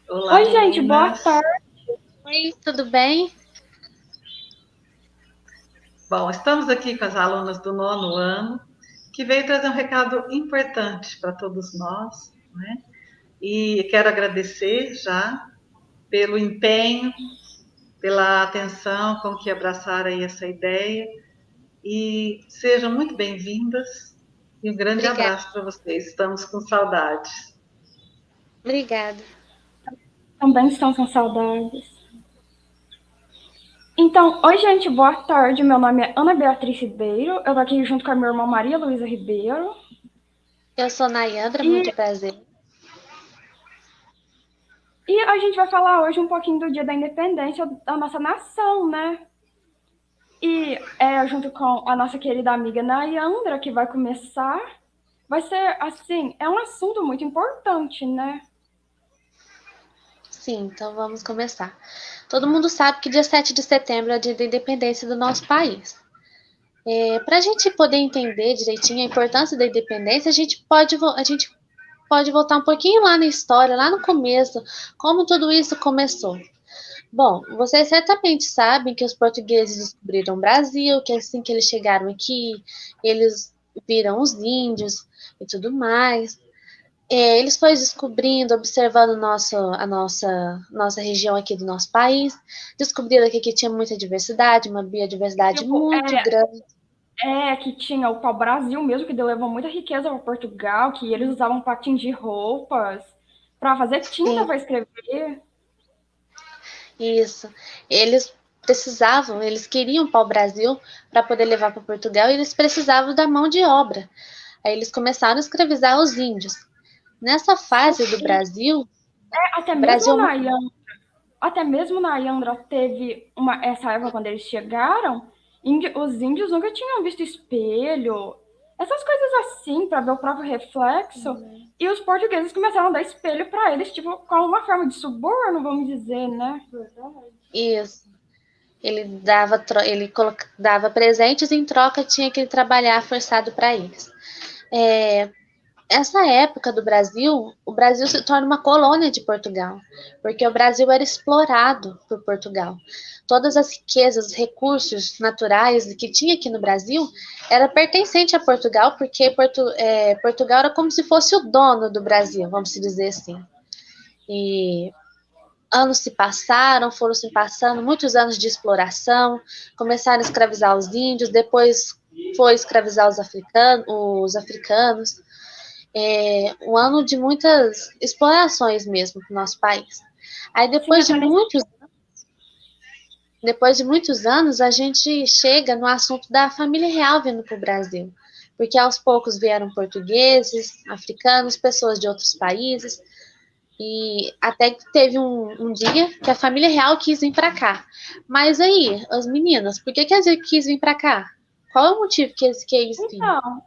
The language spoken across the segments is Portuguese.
Olá, Oi, gente, boa meninas. tarde. Oi, tudo bem? Bom, estamos aqui com as alunas do nono ano, que veio trazer um recado importante para todos nós, né? E quero agradecer já pelo empenho, pela atenção com que abraçaram aí essa ideia e sejam muito bem-vindas e um grande Obrigada, abraço para vocês. Estamos com saudades. obrigada. Também estão com saudades. Então, oi, gente, boa tarde. Meu nome é Ana Beatriz Ribeiro. Eu tô aqui junto com a minha irmã Maria Luísa Ribeiro. Eu sou Nayandra, E, muito prazer. e a gente vai falar hoje um pouquinho do Dia da Independência da nossa nação, né? E junto com a nossa querida amiga Nayandra, que vai começar. Vai ser, assim, é um assunto muito importante, né? Sim, então vamos começar. Todo mundo sabe que dia 7 de setembro é o dia da independência do nosso país. Para a gente poder entender direitinho a importância da independência, a gente pode voltar um pouquinho lá na história, lá no começo, como tudo isso começou. Bom, vocês certamente sabem que os portugueses descobriram o Brasil, que assim que eles chegaram aqui, eles viram os índios e tudo mais. Eles foram descobrindo, observando nossa região aqui do nosso país, descobriram que aqui tinha muita diversidade, uma biodiversidade Tipo, muito grande. que tinha o pau-brasil mesmo, que levou muita riqueza para Portugal, que eles usavam para tingir roupas, para fazer tinta Sim, para escrever. isso. Eles eles queriam pau-brasil para poder levar para Portugal e eles precisavam da mão de obra. Aí eles começaram a escravizar os índios. Nessa fase do E Brasil, até o mesmo Brasil na Yandra, até mesmo na Yandra teve essa época quando eles chegaram, os índios nunca tinham visto espelho, essas coisas assim, para ver o próprio reflexo. E os portugueses começaram a dar espelho para eles, tipo, como uma forma de suborno, vamos dizer, né? isso, ele dava presentes e em troca tinha que trabalhar forçado para eles. É, Essa época do Brasil, o Brasil se torna uma colônia de Portugal, porque o Brasil era explorado por Portugal. Todas as riquezas, recursos naturais que tinha aqui no Brasil era pertencente a Portugal, porque Portugal era como se fosse o dono do Brasil, vamos dizer assim. E anos se passaram, foram se passando, muitos anos de exploração, começaram a escravizar os índios, depois foi escravizar os africanos, um ano de muitas explorações mesmo para o nosso país. Aí Sim, até nesse depois de muitos anos, a gente chega no assunto da família real vindo para o Brasil, porque aos poucos vieram portugueses, africanos, pessoas de outros países, e até que teve um dia que a família real quis vir para cá. Mas aí, as meninas, por que eles quis vir para cá? Qual é o motivo que eles quis vir? Então,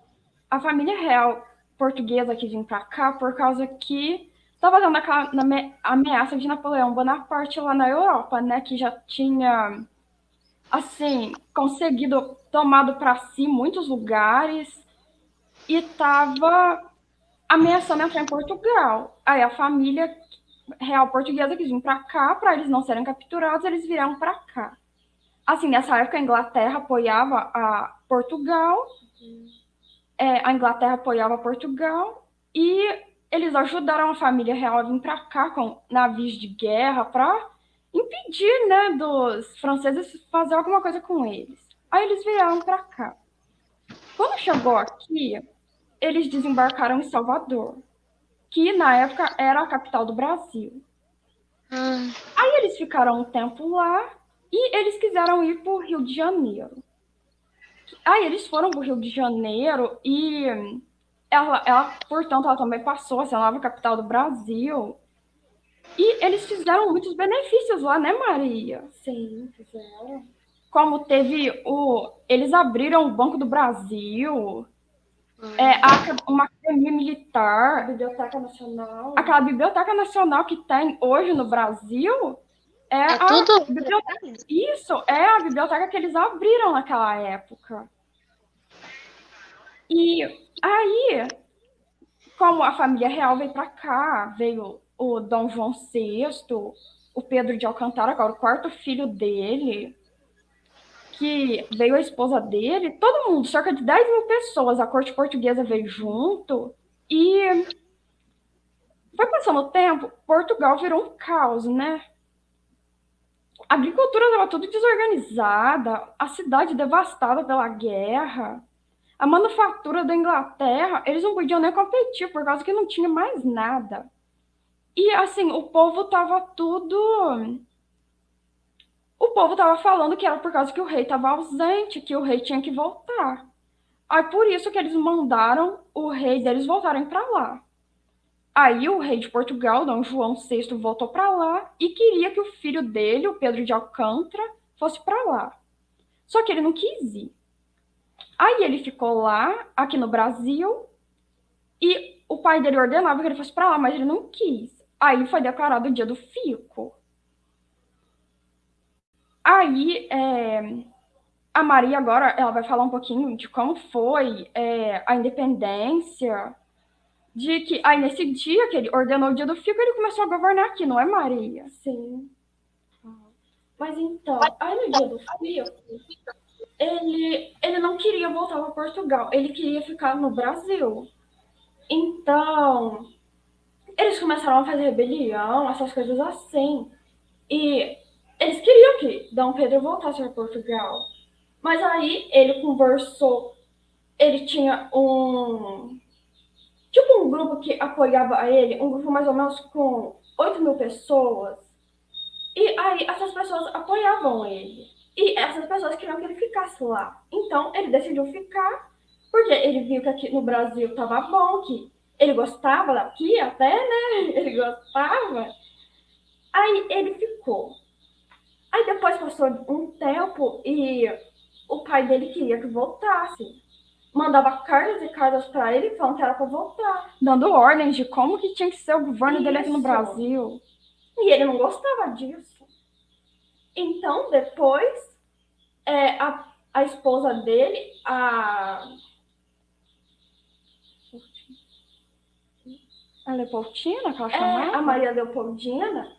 a família real portuguesa que vim para cá por causa que estava dando aquela ameaça de Napoleão Bonaparte lá na Europa, né? Que já tinha, assim, conseguido tomado para si muitos lugares e estava ameaçando entrar em Portugal. Aí a família real portuguesa quis vir para cá, para eles não serem capturados, eles vieram para cá. Assim, nessa época a Inglaterra apoiava a Portugal, a Inglaterra apoiava Portugal e eles ajudaram a família real a vir para cá com navios de guerra para impedir, né, dos franceses fazer alguma coisa com eles. Aí eles vieram para cá. Quando chegou aqui, eles desembarcaram em Salvador, que na época era a capital do Brasil. Ah, Aí eles ficaram um tempo lá e eles quiseram ir para o Rio de Janeiro. Aí eles foram para o Rio de Janeiro e portanto, ela também passou a ser a nova capital do Brasil. E eles fizeram muitos benefícios lá, né, Maria? Sim, fizeram. Como teve o. Eles abriram o Banco do Brasil, uma academia militar. A Biblioteca Nacional. Aquela Biblioteca Nacional que tem hoje no Brasil é é a tudo. biblioteca. Isso, é a biblioteca que eles abriram naquela época. E aí, como a família real veio para cá, veio o Dom João VI, o Pedro de Alcântara, agora o quarto filho dele, que veio a esposa dele, todo mundo, cerca de 10 mil pessoas, a corte portuguesa veio junto, e foi passando o tempo, Portugal virou um caos, né? A agricultura estava tudo desorganizada, a cidade devastada pela guerra, a manufatura da Inglaterra, eles não podiam nem competir por causa que não tinha mais nada. E assim, o povo estava tudo. O povo estava falando que era por causa que o rei estava ausente, que o rei tinha que voltar. Aí por isso que eles mandaram o rei deles voltarem para lá. Aí o rei de Portugal, Dom João VI, voltou para lá e queria que o filho dele, o Pedro de Alcântara, fosse para lá. Só que ele não quis ir. Aí ele ficou lá, aqui no Brasil, e o pai dele ordenava que ele fosse para lá, mas ele não quis. Aí foi declarado o dia do fico. Aí a Maria agora ela vai falar um pouquinho de como foi a independência, de que aí nesse dia que ele ordenou o dia do fico, ele começou a governar aqui, não é, Maria? Sim. Mas então, aí no dia do fico, ele não queria voltar para Portugal, ele queria ficar no Brasil. Então, eles começaram a fazer rebelião, essas coisas assim. E eles queriam que Dom Pedro voltasse para Portugal. Mas aí ele conversou, ele tinha um grupo que apoiava ele, um grupo mais ou menos com 8 mil pessoas. E aí essas pessoas apoiavam ele. E essas pessoas queriam que ele ficasse lá. Então ele decidiu ficar, porque ele viu que aqui no Brasil estava bom, que ele gostava daqui até, né? Ele gostava. Aí ele ficou. Aí depois passou um tempo e o pai dele queria que voltasse. Mandava cartas e cartas para ele falando que era para voltar. Dando ordens de como que tinha que ser o governo dele aqui no Isso. Brasil. E ele não gostava disso. Então, depois, a esposa dele, A Leopoldina, que ela chamava? a Maria Leopoldina,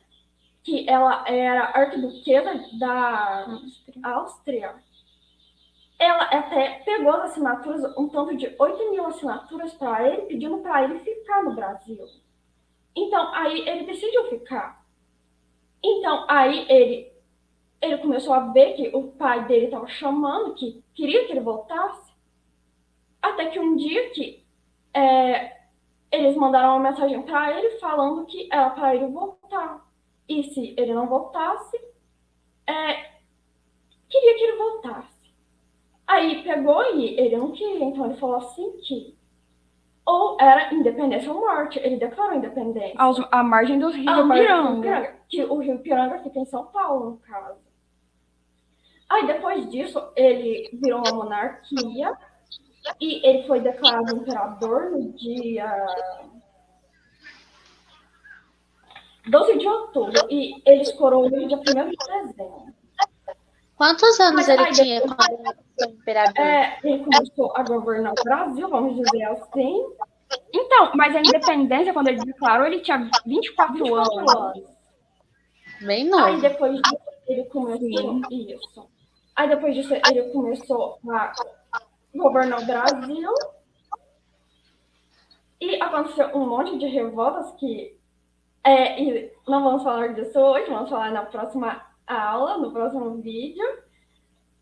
que ela era arquiduquesa da Áustria, ela até pegou as assinaturas, um tanto de 8 mil assinaturas para ele, pedindo para ele ficar no Brasil. Então, aí ele decidiu ficar. Então, aí ele começou a ver que o pai dele estava chamando, que queria que ele voltasse. Até que um dia que eles mandaram uma mensagem para ele falando que era para ele voltar. E se ele não voltasse, queria que ele voltasse. Aí pegou e ele não queria, então ele falou assim que ou era independência ou morte. Ele declarou independência. À margem do Rio Ipiranga. Que o Rio Ipiranga fica em São Paulo, no caso. Aí depois disso, ele virou uma monarquia e ele foi declarado imperador no dia 12 de outubro. E eles coroou no dia 1º de dezembro. Quantos anos ele tinha quando ele foi imperador? Ele começou a governar o Brasil, vamos dizer assim. Então, mas a independência, quando ele declarou, ele tinha 24 anos. Bem novo. Aí depois disso, ele começou isso. Aí depois disso, ele começou a governar o Brasil. E aconteceu um monte de revoltas que e não vamos falar disso hoje, vamos falar na próxima aula, no próximo vídeo.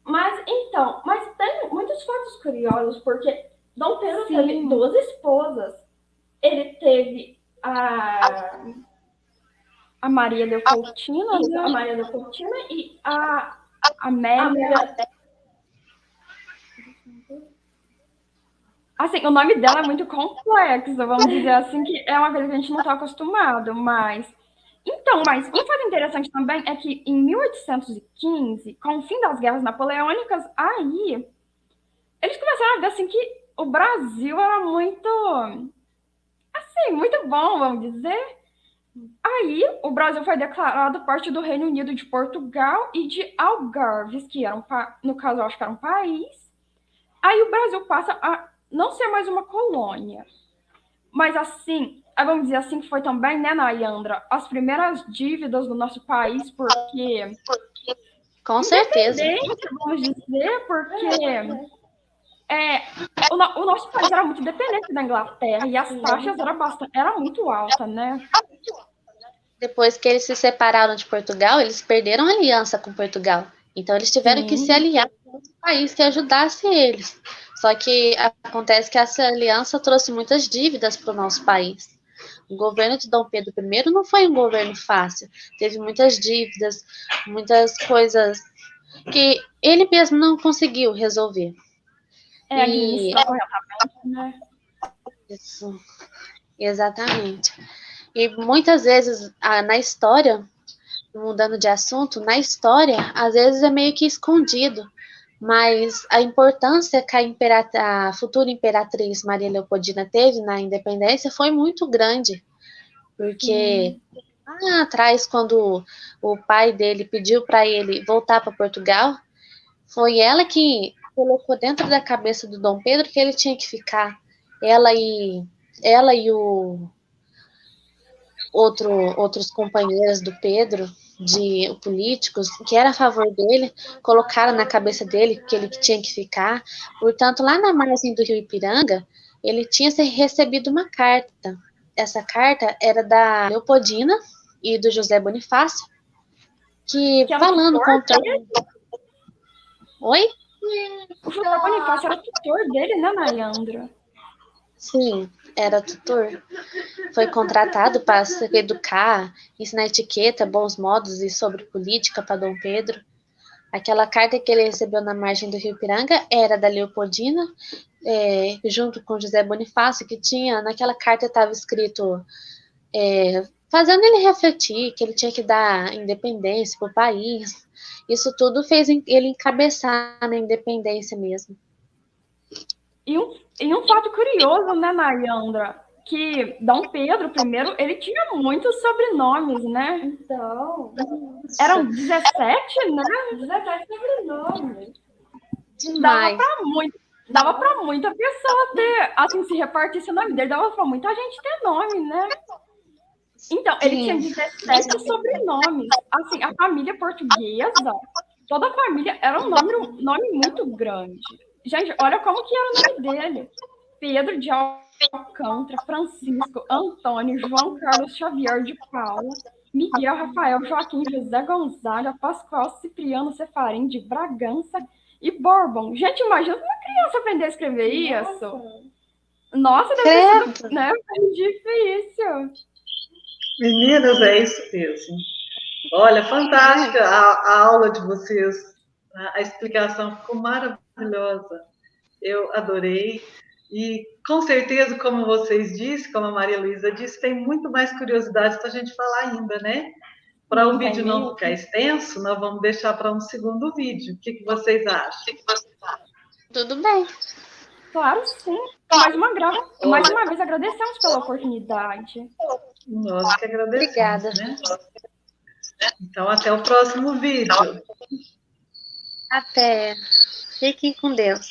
Mas tem muitos fatos curiosos, porque Dom Pedro teve 2 esposas. Ele teve a Maria Leopoldina, né? A Maria Leopoldina e a Amélia. Assim, o nome dela é muito complexo, vamos dizer assim, que é uma coisa que a gente não está acostumado, mas... Então, mas um fato interessante também é que em 1815, com o fim das guerras napoleônicas, aí eles começaram a ver assim que o Brasil era muito, assim, muito bom, vamos dizer. Aí o Brasil foi declarado parte do Reino Unido de Portugal e de Algarves, que eram, no caso, eu acho que era um país. Aí o Brasil passa a não ser mais uma colônia. Mas assim, vamos dizer assim, que foi também, né, Nayandra, as primeiras dívidas do nosso país, porque Com certeza. independente, vamos dizer, porque o nosso país era muito dependente da Inglaterra e as taxas eram muito altas, né? Depois que eles se separaram de Portugal, eles perderam a aliança com Portugal. Então, eles tiveram que se aliar com outro país que ajudasse eles. Só que acontece que essa aliança trouxe muitas dívidas para o nosso país. O governo de Dom Pedro I não foi um governo fácil. Teve muitas dívidas, muitas coisas que ele mesmo não conseguiu resolver. Administrar corretamente, né? Isso, exatamente. E muitas vezes, na história, mudando de assunto, na história, às vezes é meio que escondido, mas a importância que a futura imperatriz Maria Leopoldina teve na independência foi muito grande, porque lá atrás, quando o pai dele pediu para ele voltar para Portugal, foi ela que colocou dentro da cabeça do Dom Pedro que ele tinha que ficar. Ela e outros companheiros do Pedro, de políticos, que era a favor dele, colocaram na cabeça dele que ele tinha que ficar. Portanto, lá na margem do rio Ipiranga, ele tinha recebido uma carta. Essa carta era da Leopoldina e do José Bonifácio, que falando contra... Oi? O José Bonifácio era tutor dele, né, Nayandra? Sim, era tutor. Foi contratado para educar, ensinar etiqueta, bons modos e sobre política para Dom Pedro. Aquela carta que ele recebeu na margem do rio Ipiranga era da Leopoldina, junto com José Bonifácio, que tinha, naquela carta estava escrito, fazendo ele refletir que ele tinha que dar independência para o país. Isso tudo fez ele encabeçar na independência mesmo. E um fato curioso, né, Nayandra, que Dom Pedro I, ele tinha muitos sobrenomes, né? Então, eram 17, né? 17 sobrenomes. Demais. Dava pra muita pessoa ter, assim, se repartisse o nome dele, dava pra muita gente ter nome, né? Então, ele tinha 17 sobrenomes. Assim, a família portuguesa, toda a família era um nome muito grande. Gente, olha como que era o nome dele. Pedro de Alcântara, Francisco, Antônio, João Carlos Xavier de Paula, Miguel, Rafael, Joaquim, José Gonzaga, Pascoal, Cipriano, Cefarim de Bragança e Bourbon. Gente, imagina uma criança aprender a escrever isso. Nossa, deve ter sido, né, difícil. Meninas, é isso mesmo. Olha, fantástica a aula de vocês. A explicação ficou maravilhosa. Eu adorei. E, com certeza, como vocês disseram, como a Maria Luísa disse, tem muito mais curiosidade para a gente falar ainda, né? Para o vídeo não ficar extenso, nós vamos deixar para um segundo vídeo. O que vocês acham? Tudo bem. Claro, sim. Mais uma vez, agradecemos pela oportunidade. Nós que agradecemos. Obrigada. Né? Então, até o próximo vídeo. Até. Fiquem com Deus.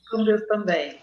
Com Deus também.